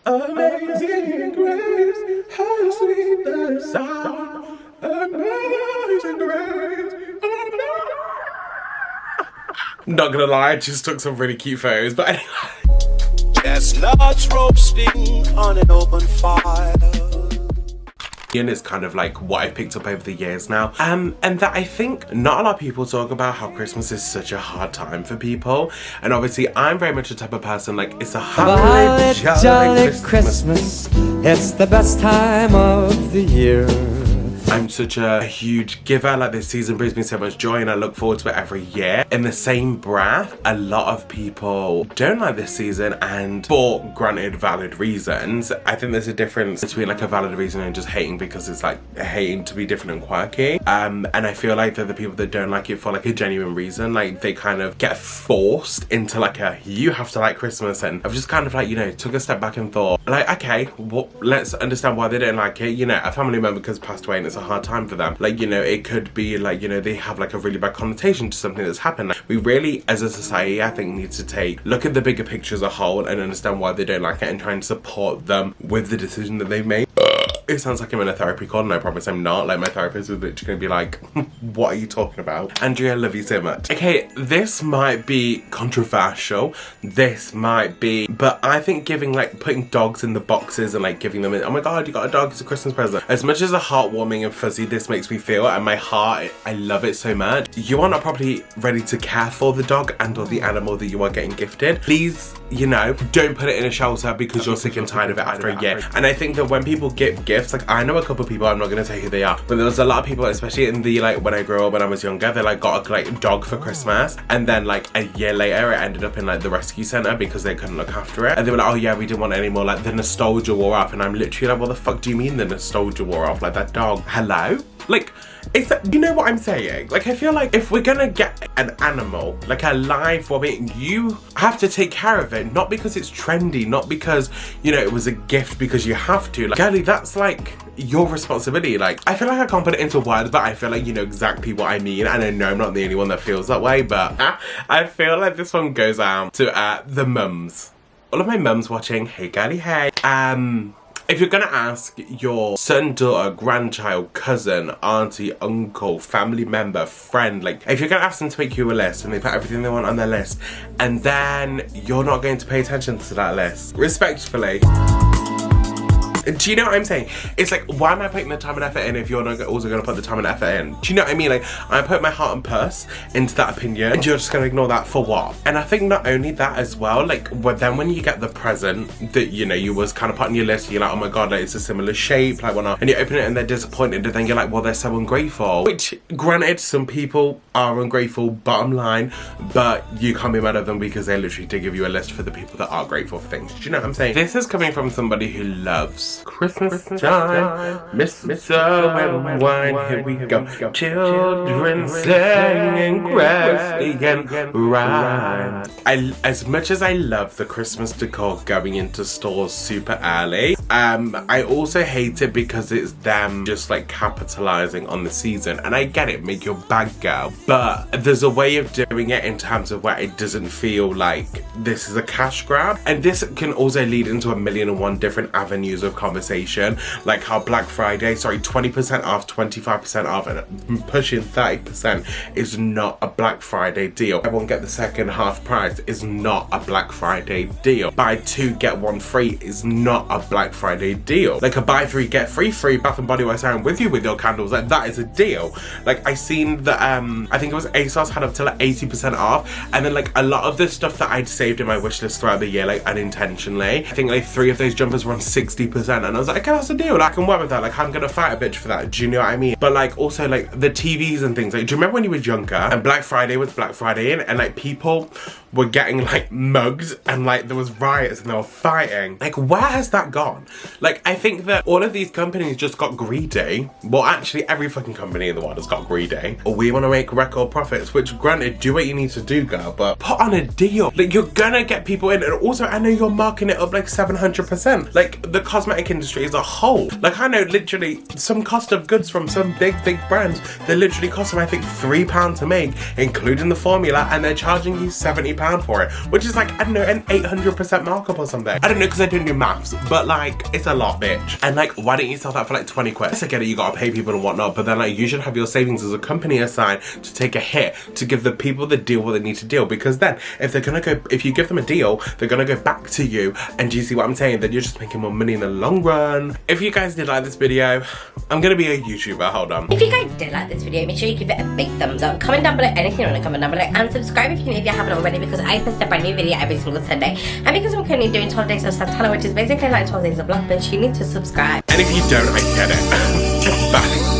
Amazing grace, how sweet the sound. Amazing grace. Not gonna lie, I just took some really cute photos, but anyway. Chestnuts roasting on an open fire. And it's kind of like what I've picked up over the years now, and that I think not a lot of people talk about how Christmas is such a hard time for people. And obviously I'm very much the type of person, like, it's a holly jolly Christmas. It's the best time of the year. I'm such a huge giver. Like, this season brings me so much joy and I look forward to it every year. In the same breath, a lot of people don't like this season, and for granted valid reasons. I think there's a difference between like a valid reason and just hating because it's like hating to be different and quirky. And I feel like they're the people that don't like it for like a genuine reason. Like, they kind of get forced into like a, you have to like Christmas. And I've just kind of like, you know, took a step back and thought, like, okay, well, let's understand why they don't like it. You know, a family member has passed away and it's a hard time for them. Like, you know, it could be like, you know, they have like a really bad connotation to something that's happened. Like, we really, as a society, I think, need to look at the bigger picture as a whole and understand why they don't like it and try and support them with the decision that they've made. It sounds like I'm in a therapy call, and I promise I'm not. Like, my therapist is literally gonna be like, what are you talking about? Andrea, I love you so much. Okay, this might be controversial. This might be, but I think putting dogs in the boxes and like giving them, oh my God, you got a dog, it's a Christmas present. As much as a heartwarming and fuzzy this makes me feel, and my heart, I love it so much. You are not properly ready to care for the dog and or the animal that you are getting gifted. Please, you know, don't put it in a shelter because you're sick and tired of it after a year. And I think that when people get gifts, like, I know a couple of people, I'm not gonna say who they are, but there was a lot of people, especially in the, like, when I grew up, when I was younger, they like got a like dog for Christmas, and then like a year later it ended up in like the rescue center because they couldn't look after it, and they were like, oh yeah, we didn't want it anymore. Like, the nostalgia wore off, and I'm literally like, what the fuck do you mean the nostalgia wore off? Like, that dog, hello? Like, it's that, you know what I'm saying? Like, I feel like if we're gonna get an animal, like a live being, you have to take care of it, not because it's trendy, not because, you know, it was a gift because you have to. Like, girlie, that's like your responsibility. Like, I feel like I can't put it into words, but I feel like you know exactly what I mean, and I know I'm not the only one that feels that way, but I feel like this one goes out to the mums. All of my mums watching, hey girlie, hey. If you're gonna ask your son, daughter, grandchild, cousin, auntie, uncle, family member, friend, like, if you're gonna ask them to make you a list and they put everything they want on their list, and then you're not going to pay attention to that list, respectfully, do you know what I'm saying? It's like, why am I putting the time and effort in if you're not also going to put the time and effort in? Do you know what I mean? Like, I put my heart and purse into that opinion, and you're just going to ignore that for what? And I think not only that as well, like, then when you get the present that, you know, you was kind of put on your list, you're like, oh my God, like, it's a similar shape, like, whatnot, and you open it and they're disappointed, and then you're like, well, they're so ungrateful. Which, granted, some people are ungrateful, bottom line, but you can't be mad at them because they literally did give you a list for the people that are grateful for things. Do you know what I'm saying? This is coming from somebody who loves Christmas time, mistletoe and wine, here we go. Children singing grassy and rhyme. As much as I love the Christmas decor going into stores super early, I also hate it because it's them just like capitalizing on the season. And I get it, make your bag go, but there's a way of doing it in terms of where it doesn't feel like this is a cash grab. And this can also lead into 1,000,001 different avenues of conversation, like how Black Friday, 20% off, 25% off, and pushing 30% is not a Black Friday deal. I won't get the second half price is not a Black Friday deal. Buy two get one free is not a Black Friday deal. Like a buy three get free Bath and Body Works I'm with you with your candles, like that is a deal. Like I seen that I think it was ASOS had up to like 80% off, and then like a lot of the stuff that I'd saved in my wish list throughout the year, like unintentionally, I think like 3 of those jumpers were on 60%, and I was like, okay, that's a deal, like, I can work with that, like I'm gonna fight a bitch for that, do you know what I mean? But like also like the TVs and things, like do you remember when you were younger and Black Friday was Black Friday and like people were getting like mugged and like there was riots and they were fighting? Like where has that gone? Like I think that all of these companies just got greedy. Well, actually every fucking company in the world has got greedy. Or we want to make record profits, which granted, do what you need to do, girl, but put on a deal. Like you're gonna get people in, and also I know you're marking it up like 700%. Like the cosmetic cosmetic industry as a whole. Like, I know literally some cost of goods from some big brands, they literally cost them, I think, £3 to make, including the formula, and they're charging you £70 for it, which is like, I don't know, an 800% markup or something. I don't know, because I don't do maths, but like, it's a lot, bitch. And like, why don't you sell that for like 20 quid? I get it, you gotta pay people and whatnot, but then like, you should have your savings as a company aside to take a hit, to give the people the deal what they need to deal, because then if they're gonna go, if you give them a deal, they're gonna go back to you, and do you see what I'm saying? Then you're just making more money in the long run. If you guys did like this video, I'm gonna be a YouTuber, hold on. If you guys did like this video, make sure you give it a big thumbs up, comment down below anything you want to comment down below, and subscribe if you haven't already, because I post a brand new video every single Sunday, and because I'm currently doing 12 days of Santana, which is basically like 12 days of vlog, but you need to subscribe. And if you don't, I get it. Bye.